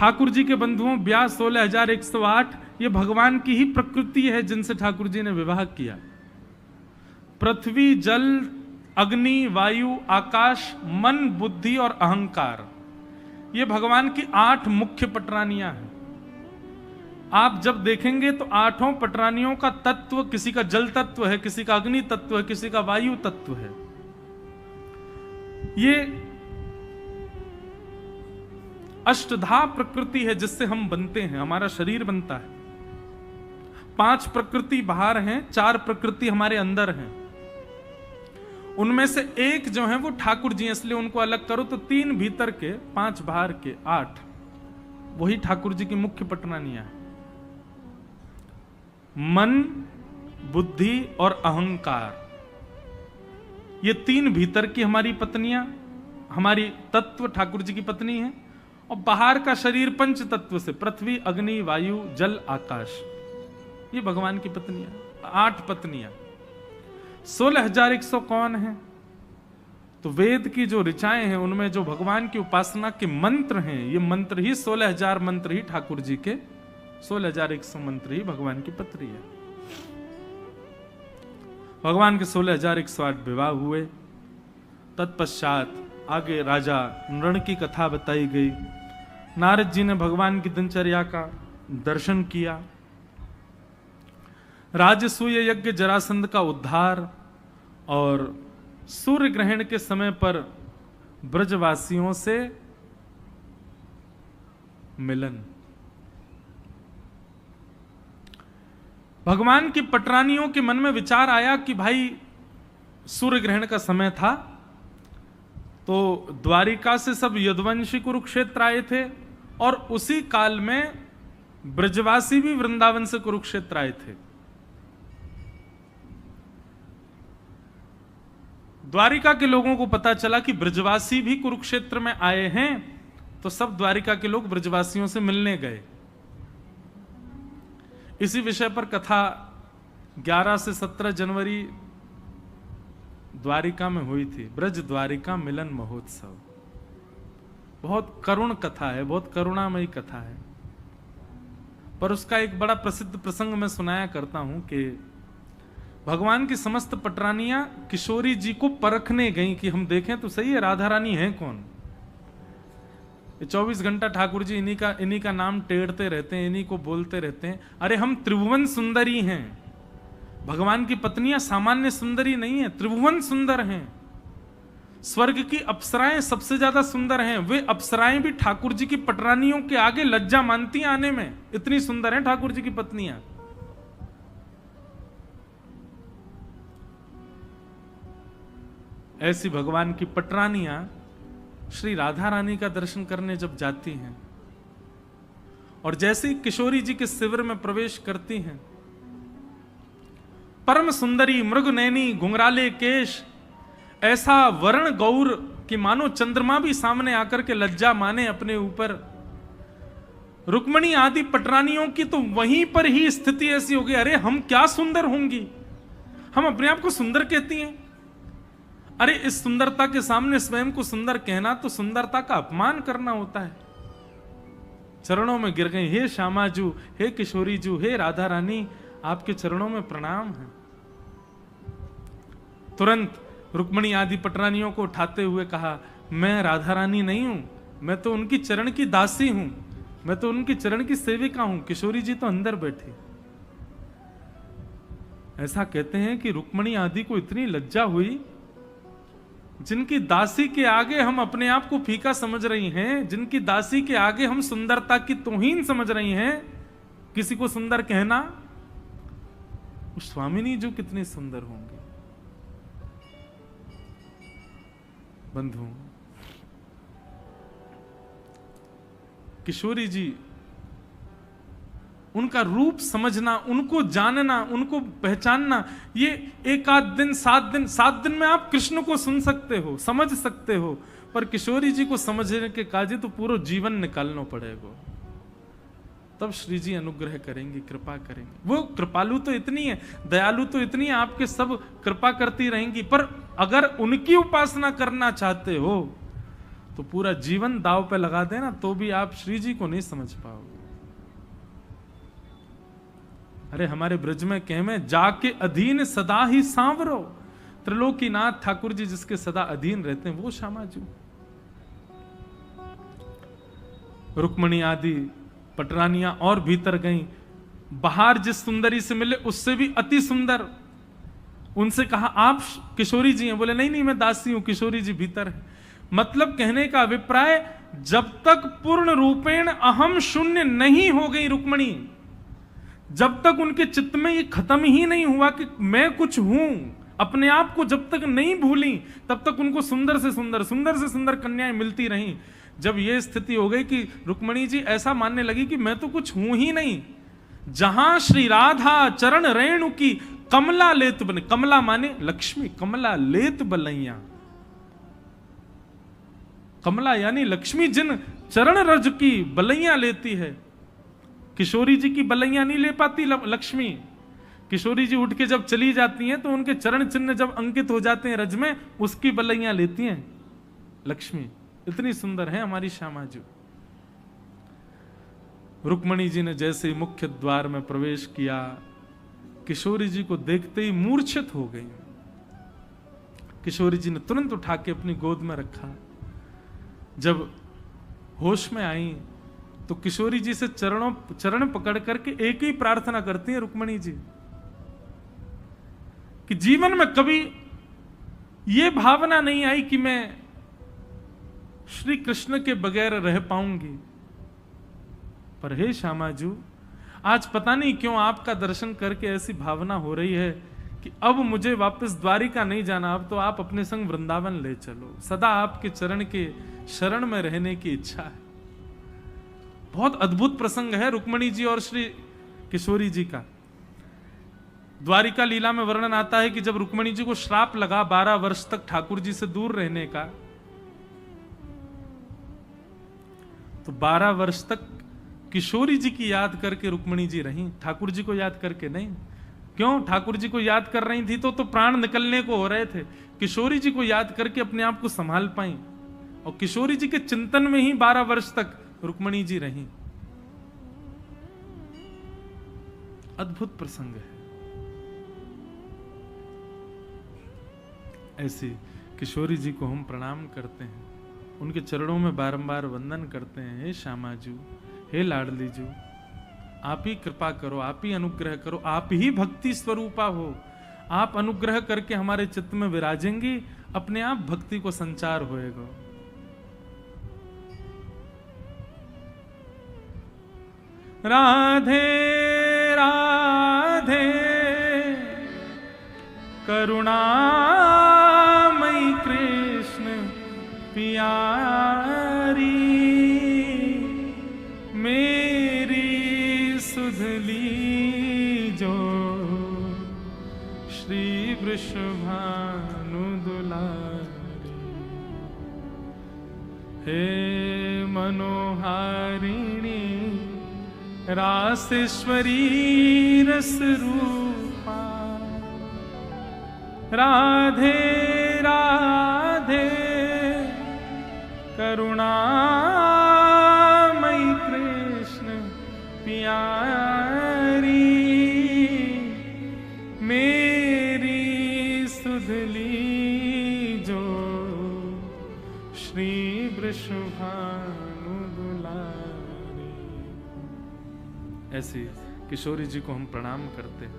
ठाकुर जी के बंधुओं, ब्याह 16,108 ये भगवान की ही प्रकृति है जिनसे ठाकुर जी ने विवाह किया। पृथ्वी, जल, अग्नि, वायु, आकाश, मन, बुद्धि और अहंकार, ये भगवान की 8 मुख्य पटरानियां हैं। आप जब देखेंगे तो 8 पटरानियों का तत्व, किसी का जल तत्व है, किसी का अग्नि तत्व है, किसी का वायु तत्व है। ये अष्टधा प्रकृति है जिससे हम बनते हैं, हमारा शरीर बनता है। 5 प्रकृति बाहर हैं, 4 प्रकृति हमारे अंदर हैं। उनमें से एक जो है वो ठाकुर जी, इसलिए उनको अलग करो तो 3 भीतर के, 5 बाहर के, 8 वही ठाकुर जी की मुख्य पटरानियां हैं। मन, बुद्धि और अहंकार, ये 3 भीतर की हमारी पत्नियां, हमारी तत्व ठाकुर जी की पत्नी है। और बाहर का शरीर 5 तत्व से, पृथ्वी, अग्नि, वायु, जल, आकाश, ये भगवान की पत्नियां, 8 पत्नियां। 16,100 कौन है? तो वेद की जो ऋचाएं हैं उनमें जो भगवान की उपासना के मंत्र हैं, ये मंत्र ही 16,000 मंत्र ही ठाकुर जी के, 16,100 मंत्र ही भगवान की पत्री है। भगवान के 16,108 विवाह हुए। तत्पश्चात आगे राजा नृण की कथा बताई गई। नारद जी ने भगवान की दिनचर्या का दर्शन किया। राजसूय यज्ञ, जरासंध का उद्धार और सूर्य ग्रहण के समय पर ब्रजवासियों से मिलन। भगवान की पटरानियों के मन में विचार आया कि भाई सूर्य ग्रहण का समय था, तो द्वारिका से सब यदुवंशी कुरुक्षेत्र आए थे और उसी काल में ब्रजवासी भी वृंदावन से कुरुक्षेत्र आए थे। द्वारिका के लोगों को पता चला कि ब्रजवासी भी कुरुक्षेत्र में आए हैं, तो सब द्वारिका के लोग ब्रजवासियों से मिलने गए। इसी विषय पर कथा 11 से 17 जनवरी द्वारिका में हुई थी, ब्रज द्वारिका मिलन महोत्सव। बहुत करुण कथा है, बहुत करुणामयी कथा है। पर उसका एक बड़ा प्रसिद्ध प्रसंग मैं सुनाया करता हूं कि भगवान की समस्त पटरानियां किशोरी जी को परखने गईं कि हम देखें तो सही है राधा रानी है कौन। 24 घंटा ठाकुर जी इन्हीं का नाम टेढ़ते रहते हैं, इन्हीं को बोलते रहते हैं। अरे हम त्रिभुवन सुंदरी हैं। भगवान की पत्नियां सामान्य सुंदरी नहीं है, त्रिभुवन सुंदर हैं। स्वर्ग की अप्सराएं सबसे ज्यादा सुंदर हैं। वे अप्सराएं भी ठाकुर जी की पटरानियों के आगे लज्जा मानती हैं आने में, इतनी सुंदर हैं ठाकुर जी की पत्नियां। ऐसी भगवान की पटरानियां श्री राधा रानी का दर्शन करने जब जाती हैं और जैसे ही किशोरी जी के शिविर में प्रवेश करती हैं, परम सुंदरी, मृग नैनी, घुंघराले केश, ऐसा वर्ण गौर कि मानो चंद्रमा भी सामने आकर के लज्जा माने अपने ऊपर। रुक्मणी आदि पटरानियों की तो वहीं पर ही स्थिति ऐसी हो गई, अरे हम क्या सुंदर होंगी, हम अपने आप को सुंदर कहती हैं। अरे इस सुंदरता के सामने स्वयं को सुंदर कहना तो सुंदरता का अपमान करना होता है। चरणों में गिर गए, हे श्यामाजू, हे किशोरी जू, हे राधा रानी, आपके चरणों में प्रणाम है। तुरंत रुक्मणी आदि पटरानियों को उठाते हुए कहा, मैं राधा रानी नहीं हूं, मैं तो उनकी चरण की दासी हूं, मैं तो उनकी चरण की सेविका हूं। किशोरी जी तो अंदर बैठी। ऐसा कहते हैं कि रुक्मणी आदि को इतनी लज्जा हुई, जिनकी दासी के आगे हम अपने आप को फीका समझ रही हैं, जिनकी दासी के आगे हम सुंदरता की तौहीन समझ रही हैं, किसी को सुंदर कहना, उस स्वामिनी जो कितनी सुंदर होंगे। बंधु, किशोरी जी, उनका रूप समझना, उनको जानना, उनको पहचानना, ये 1 आध दिन 7 दिन में आप कृष्ण को सुन सकते हो, समझ सकते हो, पर किशोरी जी को समझने के काजे तो पूरा जीवन निकालना पड़ेगा। तब श्री जी अनुग्रह करेंगे, कृपा करेंगे। वो कृपालु तो इतनी है, दयालु तो इतनी है, आपके सब कृपा करती रहेंगी। पर अगर उनकी उपासना करना चाहते हो तो पूरा जीवन दांव पे लगा देना तो भी आप श्री जी को नहीं समझ पाओगे। अरे हमारे ब्रज में कह में जाके अधीन सदा ही सांवरो, त्रिलोकीनाथ ठाकुर जी जिसके सदा अधीन रहते हैं वो श्यामाजू। रुक्मणी आदि पटरानियां और भीतर गईं, बाहर जिस सुंदरी से मिले उससे भी अति सुंदर। उनसे कहा आप किशोरी जी हैं? बोले नहीं नहीं मैं दासी हूं, किशोरी जी भीतर है। मतलब कहने का अभिप्राय, जब तक पूर्ण रूपेण अहम शून्य नहीं हो गई रुक्मणी, जब तक उनके चित्त में ये खत्म ही नहीं हुआ कि मैं कुछ हूं, अपने आप को जब तक नहीं भूली, तब तक उनको सुंदर से सुंदर कन्याएं मिलती रहीं। जब ये स्थिति हो गई कि रुक्मणी जी ऐसा मानने लगी कि मैं तो कुछ हूं ही नहीं, जहां श्री राधा चरण रेणु की कमला लेत बने, कमला माने लक्ष्मी, कमला लेत बलैया, कमला यानी लक्ष्मी जिन चरण रज की बलैया लेती है। किशोरी जी की बलैया नहीं ले पाती लक्ष्मी। किशोरी जी उठ के जब चली जाती हैं तो उनके चरण चिन्ह जब अंकित हो जाते हैं रज में, उसकी बलैया लेती हैं लक्ष्मी। इतनी सुंदर है हमारी श्यामाजू। रुक्मणी जी ने जैसे ही मुख्य द्वार में प्रवेश किया, किशोरी जी को देखते ही मूर्छित हो गई। किशोरी जी ने तुरंत उठा के अपनी गोद में रखा। जब होश में आई तो किशोरी जी से चरण पकड़ करके एक ही प्रार्थना करती है रुक्मणी जी कि जीवन में कभी यह भावना नहीं आई कि मैं श्री कृष्ण के बगैर रह पाऊंगी, पर हे श्यामाजू आज पता नहीं क्यों आपका दर्शन करके ऐसी भावना हो रही है कि अब मुझे वापस द्वारिका नहीं जाना, अब तो आप अपने संग वृंदावन ले चलो, सदा आपके चरण के शरण में रहने की इच्छा है। बहुत अद्भुत प्रसंग है रुक्मणी जी और श्री किशोरी जी का। द्वारिका लीला में वर्णन आता है कि जब रुक्मणी जी को श्राप लगा 12 वर्ष तक ठाकुर जी से दूर रहने का, तो 12 वर्ष तक किशोरी जी की याद करके रुक्मणी जी रही, ठाकुर जी को याद करके नहीं। क्यों? ठाकुर जी को याद कर रही थी तो प्राण निकलने को हो रहे थे। किशोरी जी को याद करके अपने आप को संभाल पाई, और किशोरी जी के चिंतन में ही 12 वर्ष तक रुक्मणी जी रही। अद्भुत प्रसंग है। ऐसी किशोरी जी को हम प्रणाम करते हैं, उनके चरणों में बारंबार वंदन करते हैं। हे श्यामाजू, हे लाडली जू, आप ही कृपा करो, आप ही अनुग्रह करो, आप ही भक्ति स्वरूपा हो। आप अनुग्रह करके हमारे चित्त में विराजेंगी, अपने आप भक्ति को संचार होएगा। राधे राधे करुणामयी कृष्ण पियारी, मेरी सुधली जो श्री वृषभानु दुलारी। हे मनोहारिणी रासेश्वरी रस रूपा, राधे राधे करुणामयी कृष्ण पियारी, मेरी सुधली जो श्री वृषभानु दुलारी। ऐसी किशोरी जी को हम प्रणाम करते हैं।